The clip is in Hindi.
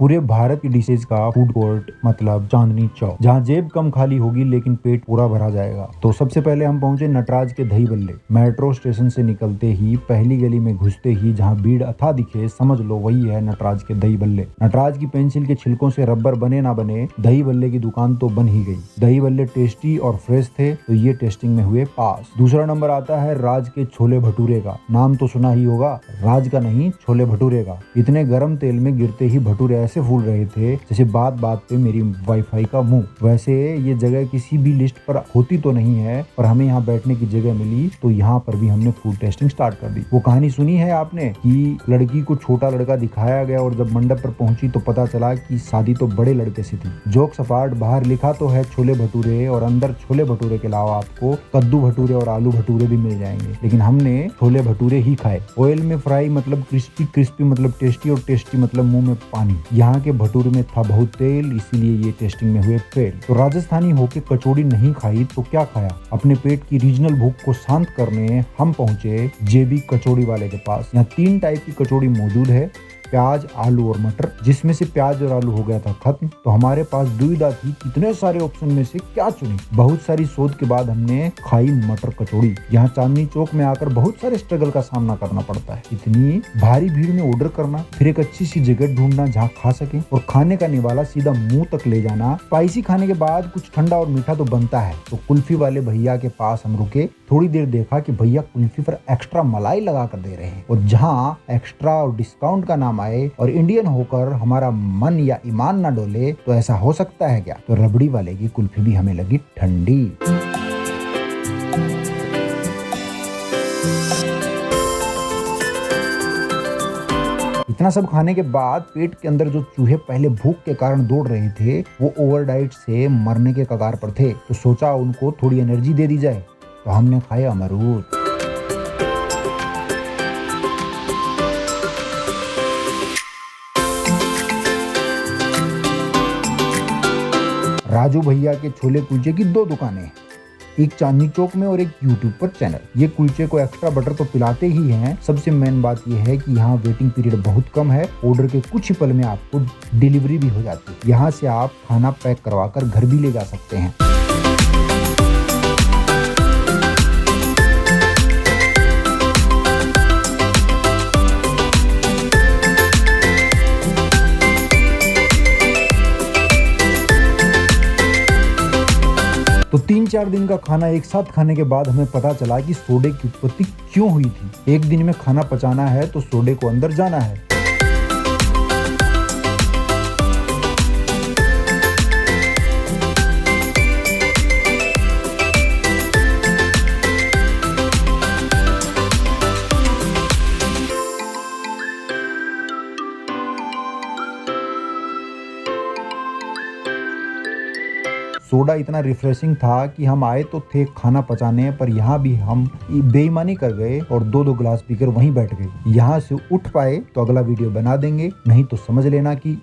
पूरे भारत की डिशेज का फूड कोर्ट मतलब चांदनी चौक, जहाँ जेब कम खाली होगी लेकिन पेट पूरा भरा जाएगा। तो सबसे पहले हम पहुंचे नटराज के दही बल्ले। मेट्रो स्टेशन से निकलते ही पहली गली में घुसते ही जहाँ भीड़ अथा दिखे, समझ लो वही है नटराज के दही बल्ले। नटराज की पेंसिल के छिलकों से रबर बने ना बने, दही बल्ले की दुकान तो बन ही गई। दही बल्ले टेस्टी और फ्रेश थे तो ये टेस्टिंग में हुए पास। दूसरा नंबर आता है राज के छोले भटूरे का। नाम तो सुना ही होगा, राज का नहीं छोले भटूरे का। इतने गर्म तेल में गिरते ही भटूरे ऐसे फूल रहे थे जैसे बात बात पे मेरी वाईफाई का मुंह। वैसे ये जगह किसी भी लिस्ट पर होती तो नहीं है, पर हमें यहाँ बैठने की जगह मिली तो यहाँ पर भी हमने फूड टेस्टिंग स्टार्ट कर दी। वो कहानी सुनी है आपने कि लड़की को छोटा लड़का दिखाया गया और जब मंडप पर पहुंची तो पता चला कि शादी तो बड़े लड़के से थी। जोक सपाट, बाहर लिखा तो है छोले भटूरे और अंदर छोले भटूरे के अलावा आपको कद्दू भटूरे और आलू भटूरे भी मिल जाएंगे, लेकिन हमने छोले भटूरे ही खाए। ऑयल में फ्राई मतलब क्रिस्पी, क्रिस्पी मतलब टेस्टी और टेस्टी मतलब मुंह में पानी। यहाँ के भटूरे में था बहुत तेल, इसीलिए ये टेस्टिंग में हुए फेल। तो राजस्थानी होके कचौड़ी नहीं खाई तो क्या खाया? अपने पेट की रीजनल भूख को शांत करने हम पहुंचे जेबी कचौड़ी वाले के पास। यहाँ 3 टाइप की कचौड़ी मौजूद है, प्याज, आलू और मटर, जिसमें से प्याज और आलू हो गया था खत्म। तो हमारे पास दुविधा थी कितने सारे ऑप्शन में से क्या चुने। बहुत सारी सोच के बाद हमने खाई मटर कचौड़ी। यहाँ चांदनी चौक में आकर बहुत सारे स्ट्रगल का सामना करना पड़ता है। इतनी भारी भीड़ में ऑर्डर करना, फिर एक अच्छी सी जगह ढूंढना जहाँ खा सके, और खाने का निवाला सीधा मुंह तक ले जाना। स्पाइसी खाने के बाद कुछ ठंडा और मीठा तो बनता है। तो कुल्फी वाले भैया के पास हम रुके, थोड़ी देर देखा कि भैया कुल्फी पर एक्स्ट्रा मलाई लगा कर दे रहे हैं, और जहाँ एक्स्ट्रा और डिस्काउंट का नाम आए और इंडियन होकर हमारा मन या ईमान ना डोले तो ऐसा हो सकता है क्या? तो रबड़ी वाले की कुल्फी भी हमें लगी ठंडी। इतना सब खाने के बाद पेट के अंदर जो चूहे पहले भूख के कारण दौड़ रहे थे वो ओवर डाइट से मरने के कगार पर थे। तो सोचा उनको थोड़ी एनर्जी दे दी जाए, तो हमने खाया अमरूद। राजू भैया के छोले कुलचे की 2 दुकानें, एक चांदनी चौक में और एक यूट्यूब पर चैनल। ये कुलचे को एक्स्ट्रा बटर तो पिलाते ही हैं। सबसे मेन बात यह है कि यहाँ वेटिंग पीरियड बहुत कम है। ऑर्डर के कुछ ही पल में आपको डिलीवरी भी हो जाती है। यहाँ से आप खाना पैक करवा कर घर भी ले जा सकते हैं। तो 3-4 दिन का खाना एक साथ खाने के बाद हमें पता चला कि सोडे की उत्पत्ति क्यों हुई थी। एक दिन में खाना पचाना है तो सोडे को अंदर जाना है। सोडा इतना रिफ्रेशिंग था कि हम आए तो थे खाना पचाने, पर यहाँ भी हम बेईमानी कर गए और 2-2 गिलास पीकर वहीं बैठ गए। यहाँ से उठ पाए तो अगला वीडियो बना देंगे, नहीं तो समझ लेना कि